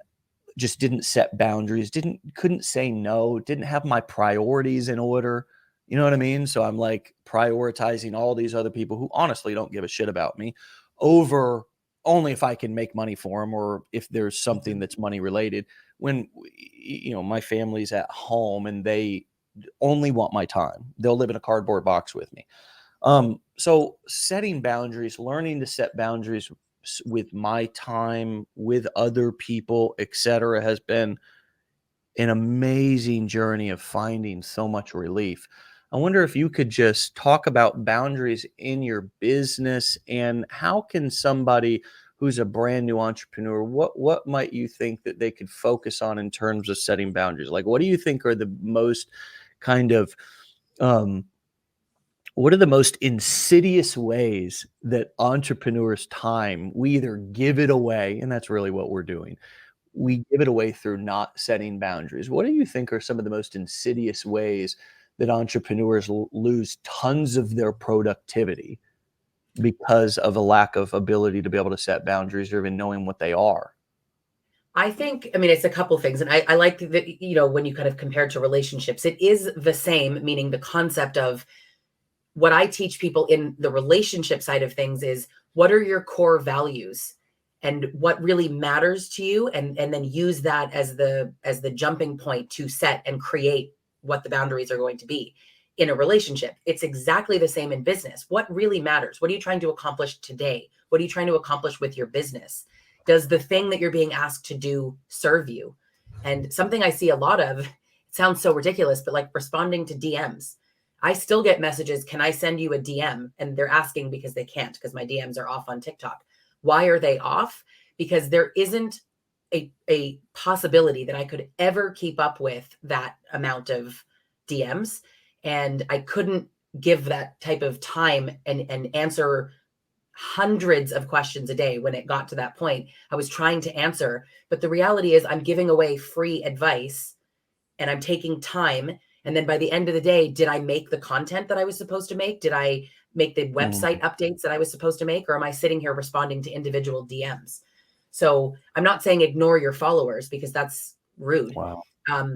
just didn't set boundaries, couldn't say no, didn't have my priorities in order. You know what I mean? So I'm like prioritizing all these other people who honestly don't give a shit about me over only if I can make money for them or if there's something Mhm. that's money related. When, my family's at home and they only want my time, they'll live in a cardboard box with me. So setting boundaries, learning to set boundaries with my time, with other people, etc., has been an amazing journey of finding so much relief. I wonder if you could just talk about boundaries in your business and how can somebody who's a brand new entrepreneur, what might you think that they could focus on in terms of setting boundaries? Like, what do you think are the most kind of um, what are the most insidious ways that entrepreneurs' time, we either give it away, and that's really what we're doing. We give it away through not setting boundaries. What do you think are some of the most insidious ways that entrepreneurs lose tons of their productivity because of a lack of ability to be able to set boundaries or even knowing what they are? I think, I mean, it's a couple things. And I like that, when you kind of compare to relationships, it is the same, meaning the concept of what I teach people in the relationship side of things is what are your core values and what really matters to you, and then use that as the jumping point to set and create what the boundaries are going to be in a relationship. It's exactly the same in business. What really matters? What are you trying to accomplish today? What are you trying to accomplish with your business? Does the thing that you're being asked to do serve you? And something I see a lot of, it sounds so ridiculous, but like responding to DMs. I still get messages, can I send you a DM? And they're asking because they can't, because my DMs are off on TikTok. Why are they off? Because there isn't a possibility that I could ever keep up with that amount of DMs. And I couldn't give that type of time and answer hundreds of questions a day when it got to that point. I was trying to answer, but the reality is I'm giving away free advice and I'm taking time. And then by the end of the day, did I make the content that I was supposed to make? Did I make the Mm, website updates that I was supposed to make? Or am I sitting here responding to individual DMs? So I'm not saying ignore your followers because that's rude. wow.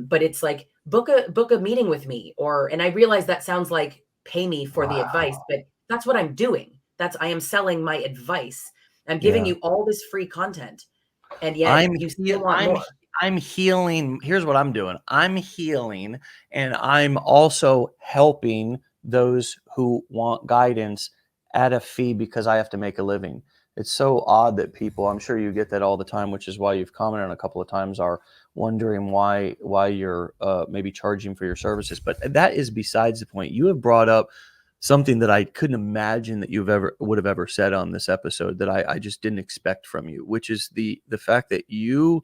But it's like book a meeting with me, and I realize that sounds like pay me for the advice, Wow. but that's what I'm doing. I am selling my advice. I'm giving Yeah. you all this free content, and yet I'm you he still want I'm more. I'm healing. Here's what I'm doing. I'm healing and I'm also helping those who want guidance at a fee because I have to make a living. It's so odd that people, I'm sure you get that all the time, which is why you've commented on a couple of times, are wondering why you're maybe charging for your services. But that is besides the point. You have brought up something that I couldn't imagine that you've ever would have ever said on this episode that I just didn't expect from you, which is the fact that you've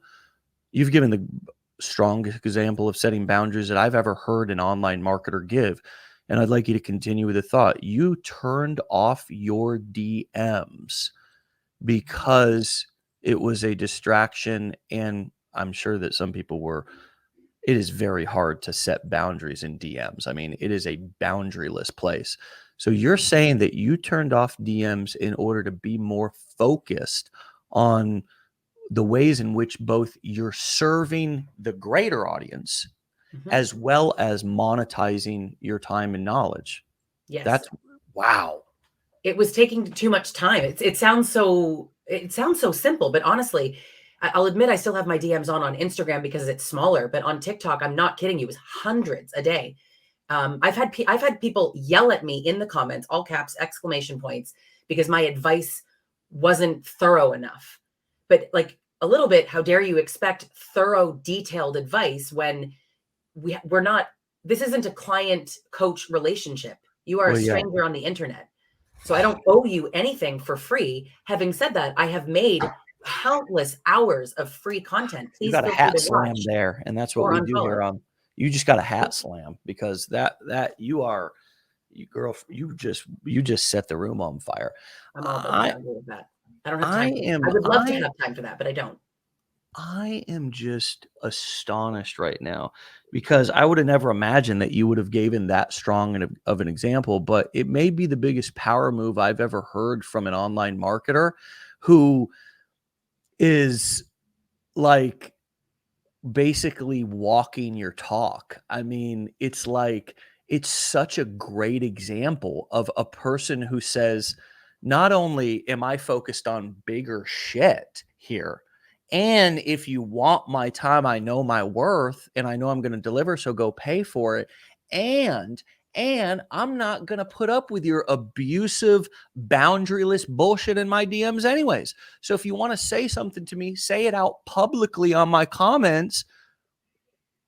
given the strongest example of setting boundaries that I've ever heard an online marketer give. And I'd like you to continue with the thought. You turned off your DMs because it was a distraction. And I'm sure that some people were, it is very hard to set boundaries in DMs. I mean, it is a boundaryless place. So you're saying that you turned off DMs in order to be more focused on the ways in which both you're serving the greater audience Mhm. as well as monetizing your time and knowledge. Yes. That's wow. It was taking too much time. It sounds so simple, but honestly, I'll admit I still have my DMs on Instagram because it's smaller, but on TikTok, I'm not kidding you, it was hundreds a day. I've had people yell at me in the comments, all caps, exclamation points, because my advice wasn't thorough enough. But like a little bit, how dare you expect thorough, detailed advice when we're not? This isn't a client coach relationship. You are a Well, yeah, stranger on the internet. So I don't owe you anything for free. Having said that, I have made countless hours of free content. you Please got a feel free hat to slam watch there, and that's what or we do unfollow. here on. You just got a hat slam because that you are you girl. You just set the room on fire. I'm all about the I boundary of that. I don't have I time for that. am I would love to I have time for that, but I don't. I am just astonished right now because I would have never imagined that you would have given that strong of an example, but it may be the biggest power move I've ever heard from an online marketer who is like basically walking your talk. I mean, it's like, it's such a great example of a person who says, not only am I focused on bigger shit here, and if you want my time, I know my worth and I know I'm going to deliver, so go pay for it. And I'm not going to put up with your abusive, boundaryless bullshit in my DMs anyways. So if you want to say something to me, say it out publicly on my comments,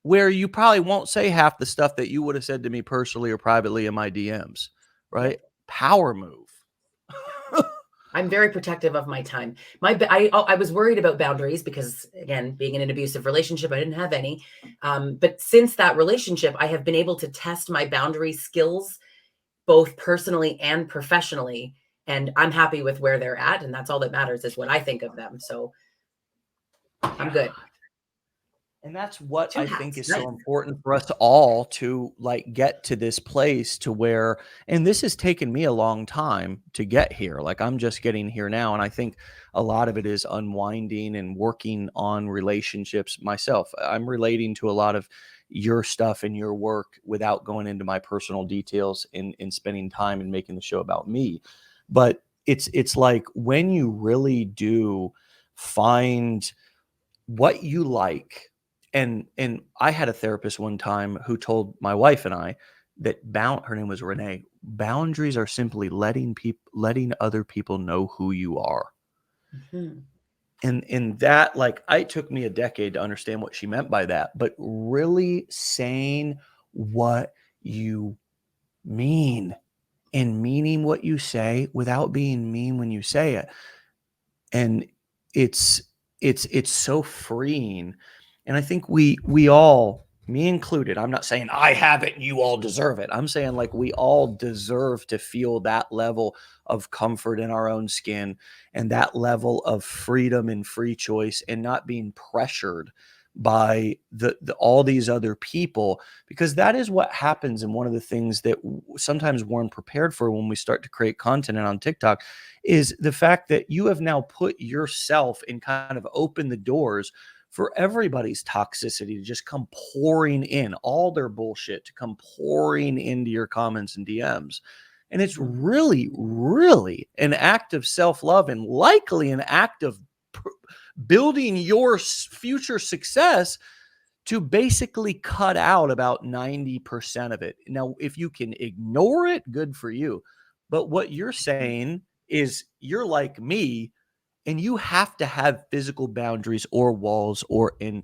where you probably won't say half the stuff that you would have said to me personally or privately in my DMs, right? Yep. Power move. I'm very protective of my time. I was worried about boundaries because, again, being in an abusive relationship, I didn't have any. But since that relationship, I have been able to test my boundary skills, both personally and professionally. And I'm happy with where they're at. And that's all that matters, is what I think of them. So I'm good. And that's what Two I think hats. is Nice. so important for us all to like get to this place to where, and this has taken me a long time to get here. Like I'm just getting here now. And I think a lot of it is unwinding and working on relationships myself. I'm relating to a lot of your stuff and your work without going into my personal details in spending time and making the show about me. But it's like when you really do find what you like. And I had a therapist one time who told my wife and I that her name was Renee, boundaries are simply letting other people know who you are. Mhm. And that, like, it took me a decade to understand what she meant by that, but really saying what you mean and meaning what you say without being mean when you say it. And it's it's so freeing. And I think we all, me included, I'm not saying I have it and you all deserve it, I'm saying like we all deserve to feel that level of comfort in our own skin and that level of freedom and free choice and not being pressured by the all these other people, because that is what happens. And one of the things that sometimes we're unprepared for when we start to create content on TikTok is the fact that you have now put yourself and kind of opened the doors for everybody's toxicity to just come pouring in, all their bullshit to come pouring into your comments and DMs. And it's Mhm. really, really an act of self love and likely an act of building your future success to basically cut out about 90% of it. Now, if you can ignore it, good for you. But what you're saying is you're like me and you have to have physical boundaries or walls or in.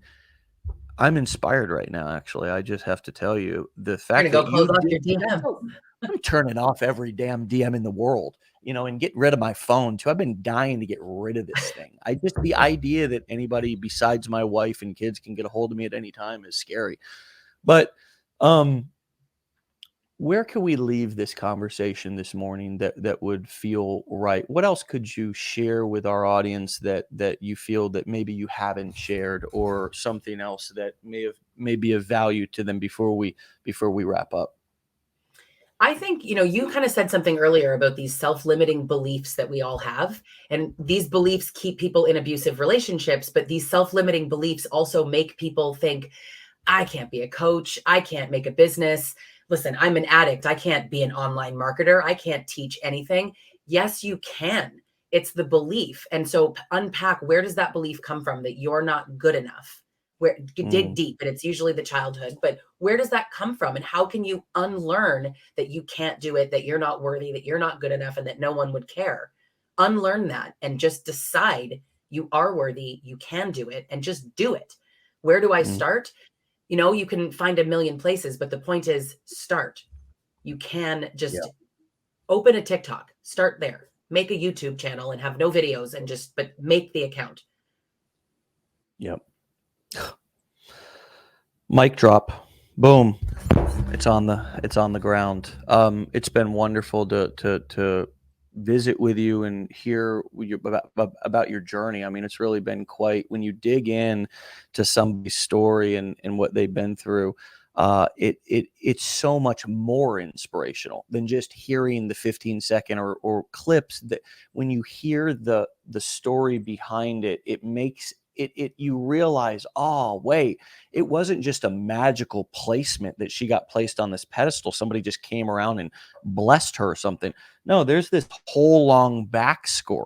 I'm inspired right now, actually. I just have to tell you the You're fact going to that go close you off did your DM. that. I'm turning off every damn DM in the world, and get rid of my phone too. I've been dying to get rid of this thing. The idea that anybody besides my wife and kids can get a hold of me at any time is scary. But um where can we leave this conversation this morning that would feel right? What else could you share with our audience that you feel that maybe you haven't shared, or something else that may be of value to them before we wrap up? I think, you kind of said something earlier about these self-limiting beliefs that we all have. And these beliefs keep people in abusive relationships, but these self-limiting beliefs also make people think, I can't be a coach. I can't make a business. Listen, I'm an addict. I can't be an online marketer. I can't teach anything. Yes, you can. It's the belief. And so unpack, where does that belief come from that you're not good enough? Where dig Mm, deep, and it's usually the childhood, but where does that come from? And how can you unlearn that you can't do it, that you're not worthy, that you're not good enough, and that no one would care? Unlearn that and just decide you are worthy, you can do it, and just do it. Where do I mm, start? You can find a million places, but the point is start. You can yeah, just open a TikTok, start there, make a YouTube channel and have no videos and but make the account. yep. Mic drop. Boom. It's on the ground. It's been wonderful to visit with you and hear about your journey. I mean, it's really been quite, when you dig in to somebody's story and what they've been through. It's so much more inspirational than just hearing the 15-second or clips. That when you hear the story behind it, it makes you realize, oh, wait, it wasn't just a magical placement that she got placed on this pedestal. Somebody just came around and blessed her or something. No, there's this whole long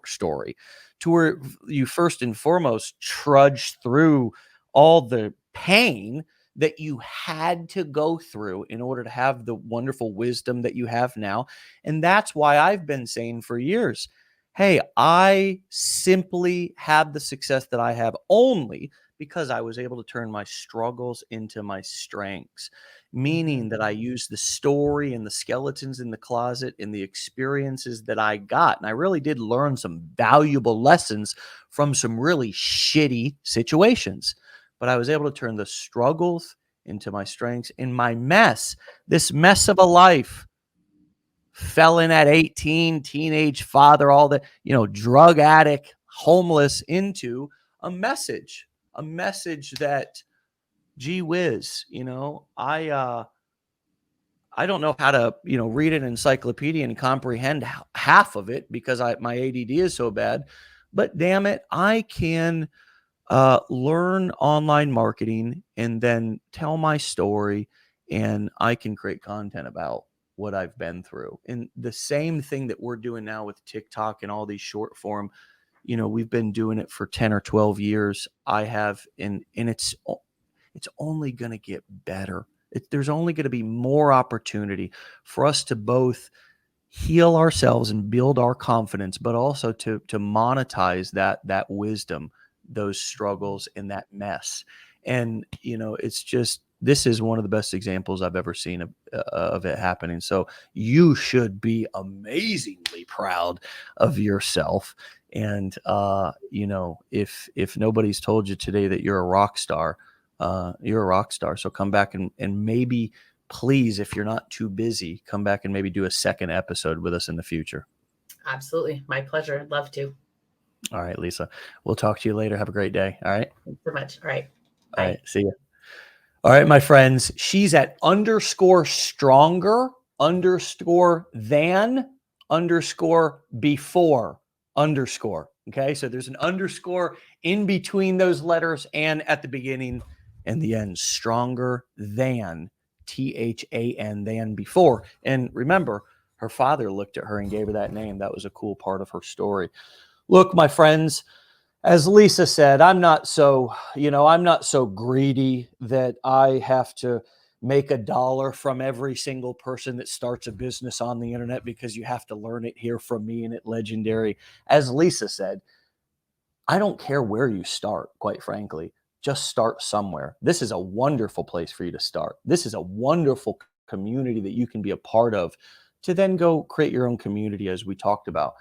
story to where you first and foremost trudge through all the pain that you had to go through in order to have the wonderful wisdom that you have now. And that's why I've been saying for years, hey, I simply have the success that I have only because I was able to turn my struggles into my strengths, meaning that I use the story and the skeletons in the closet and the experiences that I got. And I really did learn some valuable lessons from some really shitty situations. But I was able to turn the struggles into my strengths. In my mess, this mess of a life, felon at 18, teenage father, all the, drug addict, homeless, into a message that, gee whiz, I don't know how to, read an encyclopedia and comprehend half of it because my ADD is so bad, but damn it, I can learn online marketing and then tell my story, and I can create content about what I've been through. And the same thing that we're doing now with TikTok and all these short form, we've been doing it for 10 or 12 years. I have, and it's only going to get better. There's only going to be more opportunity for us to both heal ourselves and build our confidence, but also to monetize that wisdom, those struggles, and that mess. And it's just, this is one of the best examples I've ever seen of it happening. So you should be amazingly proud of yourself. And if nobody's told you today that you're a rock star, you're a rock star. So come back and maybe, please, if you're not too busy, come back and maybe do a second episode with us in the future. Absolutely. My pleasure. I'd love to. All right, Lisa. We'll talk to you later. Have a great day. All right. Thanks so much. All right. Bye. All right. See you. All right, my friends. She's at _stronger _than _before _. Okay. So there's an underscore in between those letters and at the beginning and the end. Stronger than, THAN, than before. And remember, her father looked at her and gave her that name. That was a cool part of her story. Look, my friends, as Lisa said, I'm not so greedy that I have to make $1 from every single person that starts a business on the internet, because you have to learn it here from me and at Legendary. As Lisa said, I don't care where you start, quite frankly. Just start somewhere. This is a wonderful place for you to start. This is a wonderful community that you can be a part of to then go create your own community, as we talked about.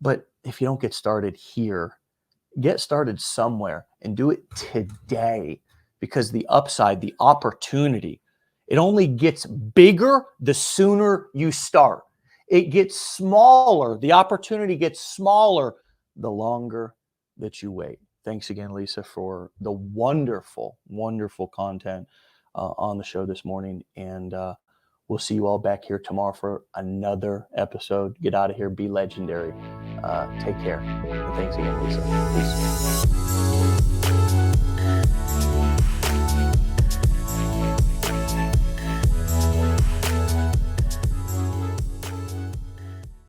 But if you don't get started here, get started somewhere and do it today, because the upside, the opportunity, it only gets bigger the sooner you start. It gets smaller. The opportunity gets smaller the longer that you wait. Thanks again, Lisa, for the wonderful, wonderful content on the show this morning. And we'll see you all back here tomorrow for another episode. Get out of here. Be legendary. Take care. And thanks again, Lisa. Peace.